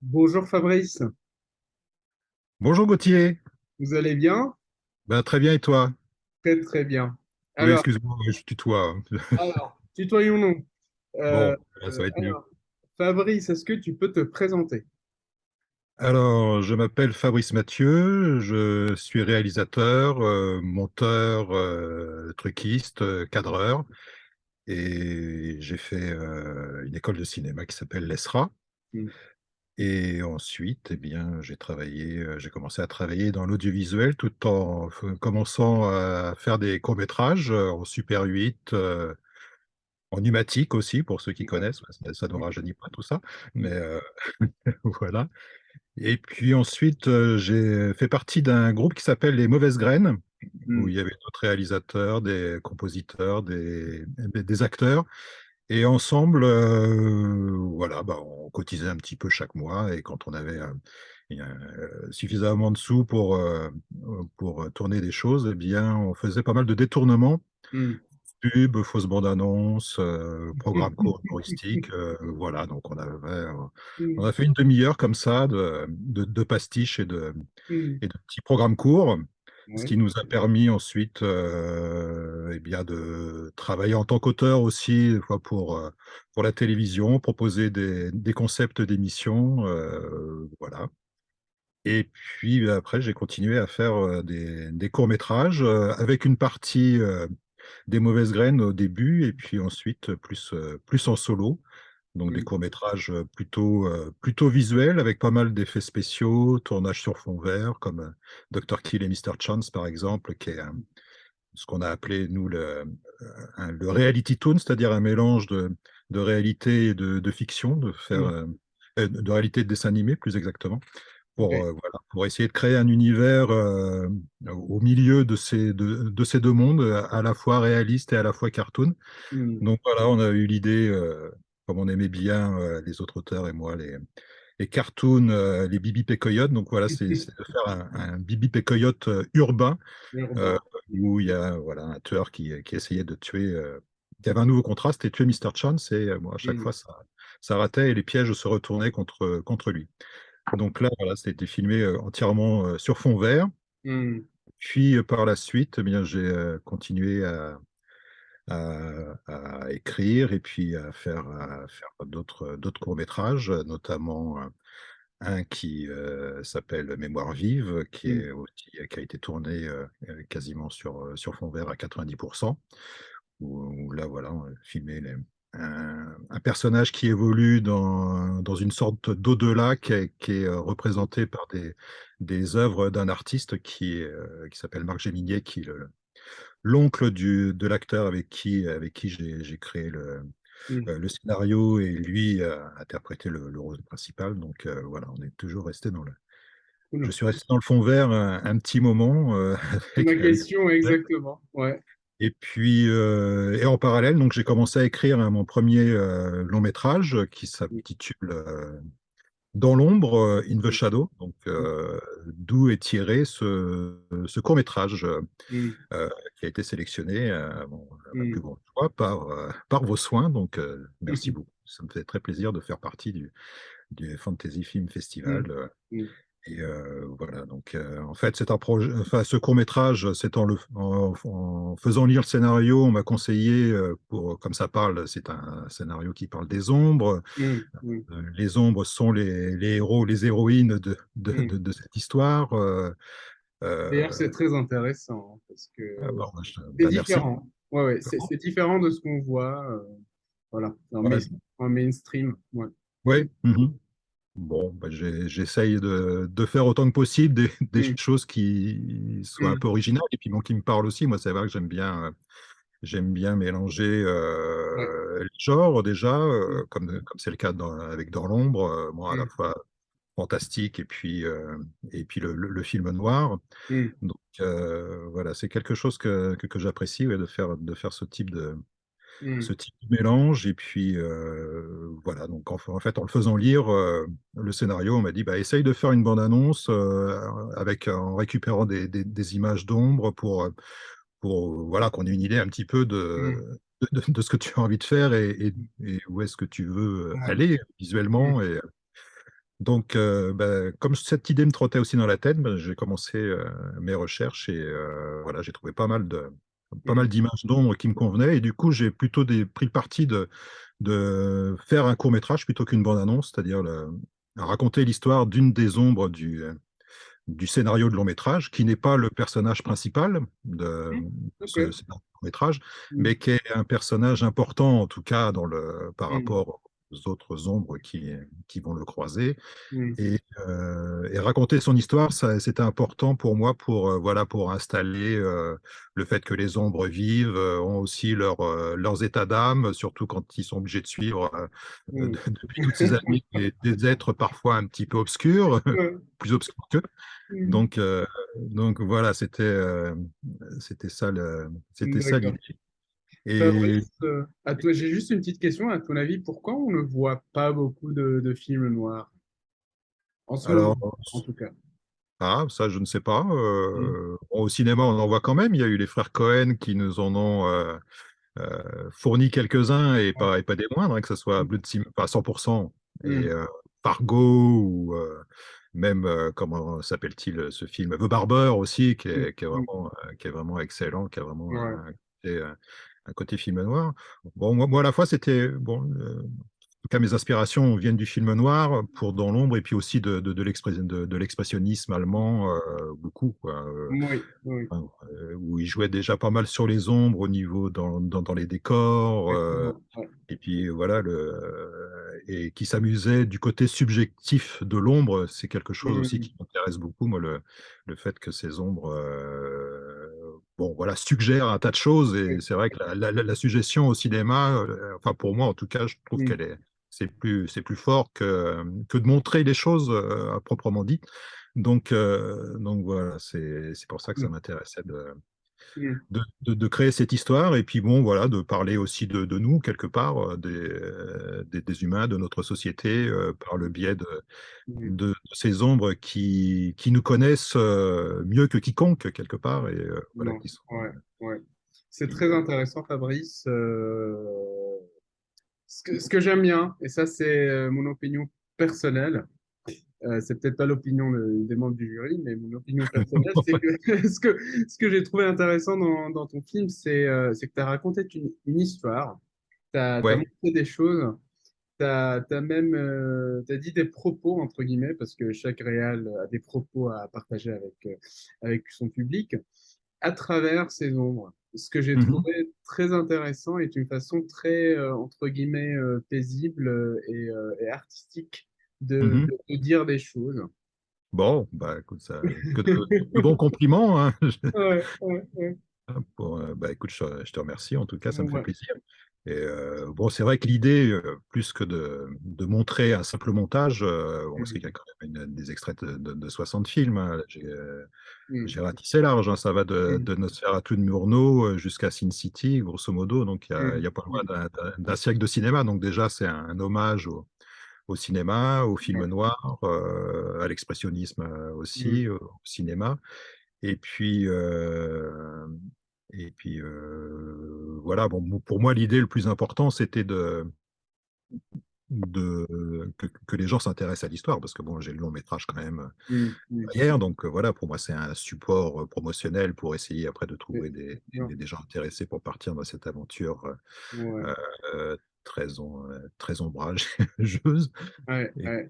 Bonjour Fabrice, Bonjour Gauthier. vous allez bien? Ben, très bien et toi? Très très bien. Oui, Alors, excuse-moi, je tutoie. tutoyons-nous. Bon, là, ça va être mieux. Alors, Fabrice, est-ce que tu peux te présenter? Alors, je m'appelle Fabrice Mathieu, je suis réalisateur, monteur, truquiste, cadreur, et j'ai fait une école de cinéma qui s'appelle l'ESRA. Hmm. Et ensuite, eh bien, j'ai commencé à travailler dans l'audiovisuel tout en commençant à faire des courts-métrages en Super 8, en pneumatique aussi, pour ceux qui Ouais. connaissent, ça ne rajeunit pas tout ça, mais Hmm. voilà. Et puis ensuite, j'ai fait partie d'un groupe qui s'appelle Les Mauvaises Graines, où Hmm. il y avait d'autres réalisateurs, des compositeurs, des acteurs. Et ensemble, voilà, bah, on cotisait un petit peu chaque mois. Et quand on avait suffisamment de sous pour tourner des choses, eh bien, on faisait pas mal de détournements, Hmm. pub, fausse bande-annonce, programme court humoristique, voilà. Donc on Hmm. a fait une demi-heure comme ça de pastiches Hmm. et de petits programmes courts, ce Ouais. qui nous a permis ensuite, eh bien, de travailler en tant qu'auteur aussi, des fois pour la télévision, proposer des concepts d'émissions, voilà. Et puis après, j'ai continué à faire des courts-métrages avec une partie des mauvaises graines au début, et puis ensuite plus en solo. Donc des Hmm. courts-métrages plutôt visuels, avec pas mal d'effets spéciaux, tournage sur fond vert, comme Dr. Kill et Mr. Chance, par exemple, qui est ce qu'on a appelé, nous, le reality toon, c'est-à-dire un mélange de réalité et de fiction, Hmm. de réalité et de dessin animé, plus exactement, Ok. voilà, pour essayer de créer un univers au milieu de ces deux mondes, à la fois réaliste et à la fois cartoon. Hmm. Donc voilà, on a eu l'idée, comme on aimait bien, les autres auteurs et moi, les cartoons, les Bibi Pécoyotes. Donc voilà, c'est de faire un Bibi Pécoyote urbain, euh, Urbain. où il y a voilà, un tueur qui essayait de tuer, qui avait un nouveau contraste et tuer Mr. Chance. Et moi, à chaque Hmm. fois, ça ratait et les pièges se retournaient contre lui. Donc là, voilà, c'était filmé entièrement sur fond vert. Hmm. Puis par la suite, eh bien, j'ai continué à écrire et puis à faire d'autres courts-métrages, notamment un qui s'appelle Mémoire vive, Hmm. qui a été tourné quasiment sur fond vert à 90%, où là, voilà, on a filmé un personnage qui évolue dans une sorte d'au-delà qui est représenté par des œuvres d'un artiste qui s'appelle Marc Géminier, qui est l'oncle de l'acteur avec qui j'ai créé Hmm. le scénario, et lui a interprété le rôle principal. Donc voilà, on est toujours resté je Cool. suis resté dans le fond vert un petit moment C'est ma avec question, exactement. Ouais. et puis et en parallèle, donc j'ai commencé à écrire mon premier long métrage qui Hmm. s'intitule Dans l'ombre, In the Hmm. Shadow. Donc d'où est tiré ce court métrage, Hmm. euh, qui a été sélectionné, à ma Hmm. plus grande joie, par vos soins. Donc, merci Hmm. beaucoup. Ça me fait très plaisir de faire partie du Fantasy Film Festival. Hmm. Hmm. Et voilà, donc en fait, c'est un projet, enfin, ce court-métrage, c'est en faisant lire le scénario, on m'a conseillé, comme ça parle, c'est un scénario qui parle des ombres. Hmm. Hmm. Les ombres sont les héros, les héroïnes de, de, Hmm. de- de cette histoire. D'ailleurs, c'est Euh, très intéressant parce que bon, c'est bah, merci. différent. Ouais, ouais, c'est différent de ce qu'on voit, voilà, Ouais, en mainstream. Ouais. ouais, mhm. Bon, bah, j'essaye de faire autant que possible des Mm, choses qui soient un mm, peu originales et puis bon, qui me parlent aussi. Moi, c'est vrai que j'aime bien mélanger ouais, les genres déjà, mm, comme c'est le cas avec Dans l'ombre, moi à la mm, fois fantastique et puis le film noir. mm, Donc voilà, c'est quelque chose que j'apprécie, ouais, de faire ce mm, type de mélange. Et puis voilà, donc en fait, en le faisant lire le scénario, on m'a dit, bah, essaye de faire une bande-annonce en récupérant des images d'ombre voilà, qu'on ait une idée un petit peu mm, de ce que tu as envie de faire et mm. où est-ce que tu veux Ouais, aller mm. visuellement. Donc, comme cette idée me trottait aussi dans la tête, j'ai commencé mes recherches et voilà, j'ai trouvé pas mal Mm, d'images d'ombre qui me convenaient. Et du coup, j'ai plutôt pris le parti de faire un court-métrage plutôt qu'une bande-annonce, c'est-à-dire raconter l'histoire d'une des ombres du scénario de long métrage, qui n'est pas le personnage principal de mm, ok. ce long métrage, Mm, mais qui est un personnage important, en tout cas, par mm, rapport aux autres ombres qui vont le croiser. mm, Et raconter son histoire, c'était important pour moi voilà, pour installer le fait que les ombres vivent, ont aussi leurs états d'âme, surtout quand ils sont obligés de suivre mm. depuis toutes ces années des êtres parfois un petit peu obscurs, Ouais, plus obscurs qu'eux. mm, Donc, voilà, c'était ça d'accord. l'idée. Et Fabrice, à toi, j'ai juste une petite question. À ton avis, pourquoi on ne voit pas beaucoup de films noirs? En ce moment, alors, en tout cas. ça, je ne sais pas. Mm, Bon, au cinéma, on en voit quand même. Il y a eu les frères Cohen qui nous en ont fourni quelques-uns ouais, et pas des moindres, hein, que ce soit mm, Blood Simon, enfin 100%, et mm, Fargo, ou même, comment s'appelle-t-il, ce film The Barber aussi, mm, mm. qui est vraiment excellent, qui a vraiment Ouais, un côté film noir. Bon, moi à la fois, c'était, bon, en tout cas, mes inspirations viennent du film noir pour Dans l'ombre et puis aussi de l'expressionnisme allemand, beaucoup, quoi. oui, oui, Où il jouait déjà pas mal sur les ombres au niveau dans les décors, exactement. Ouais. et puis voilà, et qui s'amusait du côté subjectif de l'ombre. C'est quelque chose aussi Mm, qui m'intéresse beaucoup, moi, le fait que ces ombres, bon, voilà, suggèrent un tas de choses. Et ouais, c'est vrai que la suggestion au cinéma, enfin pour moi en tout cas, je trouve mm, c'est plus fort que de montrer les choses à proprement dit. Donc voilà, c'est pour ça que ça mm, m'intéressait mm, de créer cette histoire et puis bon, voilà, de parler aussi de nous quelque part, des humains, de notre société, par le biais mm. de ces ombres qui nous connaissent mieux que quiconque quelque part et voilà, Non, qui sont. ouais, ouais. C'est qui- très intéressant, Fabrice. Ce que j'aime bien, et ça c'est mon opinion personnelle, c'est peut-être pas l'opinion des membres du jury, mais mon opinion personnelle, c'est que ce que j'ai trouvé intéressant dans ton film, c'est que tu as raconté une histoire, tu as Ouais. montré des choses, t'as même t'as dit des propos, entre guillemets, parce que chaque réal a des propos à partager avec son public, à travers ses ombres. Ce que j'ai Mhm. trouvé très intéressant est une façon très, entre guillemets, paisible et artistique Mhm. de dire des choses. Bon, bah écoute, ça, de bons compliments, hein. Ouais, ouais, ouais. Bon, bah écoute, je te remercie. En tout cas, ça me fait Ouais. plaisir. Et bon, c'est vrai que l'idée, plus que de montrer un simple montage, bon, parce Mm, qu'il y a quand même des extraits de 60 films, hein. mm, J'ai ratissé large, hein. Ça va mm, de Nosferatu de Murnau jusqu'à Sin City, grosso modo. Donc, il mm, y a pas loin mm. d'un siècle de cinéma. Donc, déjà, c'est un hommage au cinéma, au film Ouais. noir, à l'expressionnisme Mm, aussi, au cinéma. Et puis, voilà, bon, pour moi, l'idée le plus important, c'était que les gens s'intéressent à l'histoire, parce que bon, j'ai le long métrage quand même mm, mm. derrière, donc voilà, pour moi, c'est un support promotionnel pour essayer après de C'est trouver c'est bien. des gens intéressés pour partir dans cette aventure Ouais, euh, très ombrageuse. ouais, Et, ouais.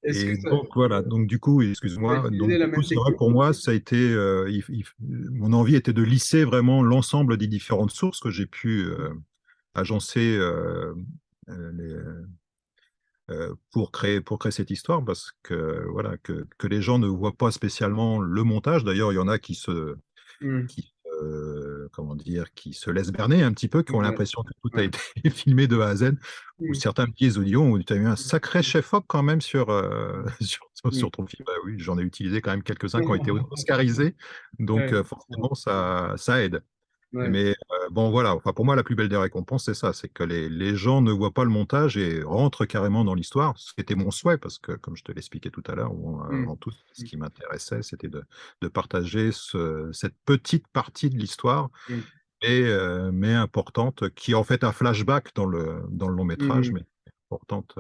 Est-ce que ça, donc voilà, donc du coup, t'as excuse-moi, donc utilisé la du coup, même c'est vrai que technique? pour moi, ça a été, mon envie était de lisser vraiment l'ensemble des différentes sources que j'ai pu agencer pour créer cette histoire, parce que voilà, que les gens ne voient pas spécialement le montage. D'ailleurs, il y en a Mm, comment dire, qui se laissent berner un petit peu, qui ont ouais, l'impression que tout a ouais. été filmé de A à Z, ou Mm, certains me disent, Lyon, tu as eu un sacré chef-op quand même mm. sur ton film. Bah oui, j'en ai utilisé quand même quelques-uns qui ont été oscarisés, donc Ouais, ouais, forcément, ça aide. ouais. Mais bon, voilà, enfin, pour moi, la plus belle des récompenses, c'est ça, c'est que les gens ne voient pas le montage et rentrent carrément dans l'histoire. C'était mon souhait, parce que, comme je te l'expliquais tout à l'heure, bon, Mm, avant tout, ce mm, qui m'intéressait, c'était de partager cette petite partie de l'histoire, mm, mais importante, qui est en fait un flashback dans le long métrage, mm. mais importante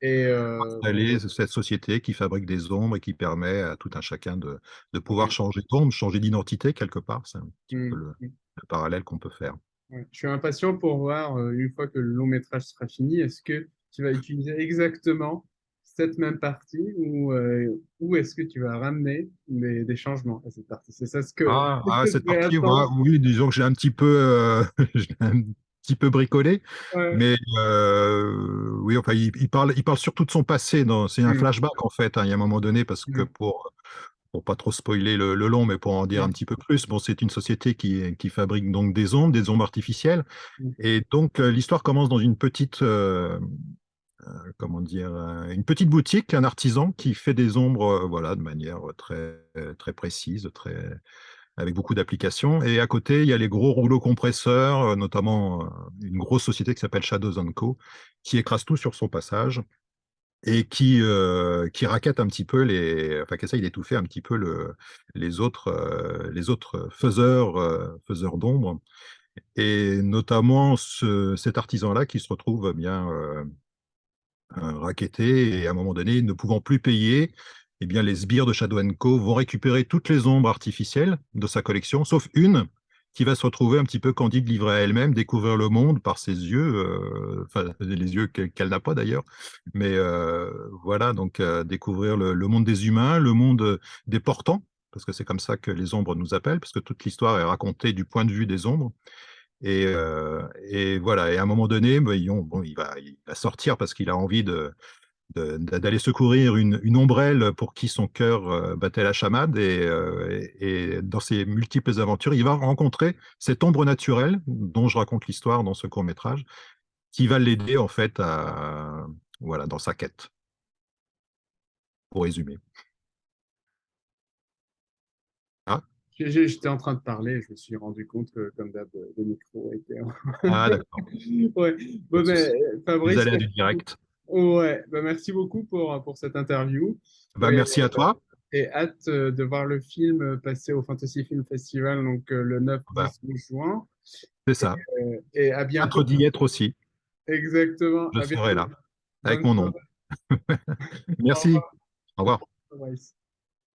Et installer cette société qui fabrique des ombres et qui permet à tout un chacun de pouvoir ouais. changer d'ombre, changer d'identité quelque part. C'est un petit peu Mm, le mm, parallèle qu'on peut faire. ouais. Je suis impatient pour voir, une fois que le long métrage sera fini, est-ce que tu vas utiliser exactement cette même partie ou est-ce que tu vas ramener des changements à cette partie? C'est ça ce que, ce que Cette je vais partie, attendre. oui, disons que j'ai un petit peu, je l'ai un petit peu bricolé, Ouais. mais oui, enfin, il parle surtout de son passé. C'est un Mm, flashback en fait, hein, il y a un moment donné, parce que mm, pour pas trop spoiler le long, mais pour en dire un mm, petit peu plus, bon, c'est une société qui fabrique donc des ombres artificielles, mm. et donc l'histoire commence dans une petite, comment dire, une petite boutique, un artisan qui fait des ombres, voilà, de manière très précise, avec beaucoup d'applications. Et à côté, il y a les gros rouleaux compresseurs, notamment une grosse société qui s'appelle Shadows Co, qui écrase tout sur son passage et qui raquette un petit peu enfin, qui essaye d'étouffer un petit peu les autres faiseurs d'ombre. Et notamment cet artisan-là qui se retrouve bien racketté, et à un moment donné, ne pouvant plus payer, eh bien, les sbires de Shadow Co vont récupérer toutes les ombres artificielles de sa collection, sauf une qui va se retrouver un petit peu candide, livrée à elle-même, découvrir le monde par ses yeux, enfin les yeux qu'elle n'a pas d'ailleurs, mais voilà, donc découvrir le monde des humains, le monde des portants, parce que c'est comme ça que les ombres nous appellent, parce que toute l'histoire est racontée du point de vue des ombres. Et voilà, et à un moment donné, bah, bon, il va sortir parce qu'il a envie d'aller secourir une ombrelle pour qui son cœur battait la chamade. Et dans ses multiples aventures, il va rencontrer cette ombre naturelle dont je raconte l'histoire dans ce court-métrage, qui va l'aider en fait voilà, dans sa quête, pour résumer. Ah, J'étais en train de parler, je me suis rendu compte que, comme d'hab, le micro était. d'accord, Ouais. pas Bon, de souci. ben, Les Fabrice, aléas du merci beaucoup. direct. Ouais, ben, merci beaucoup pour cette interview. Bah, Et, merci à toi. et hâte de voir le film passer au Fantasy Film Festival, donc le 9, Bah, 10 juin. c'est Et, ça. et à Hâte bientôt. d'y être aussi. Exactement, Je à serai bientôt. là, avec Bonne mon nom. soirée. Au Merci. revoir. Au revoir. Fabrice.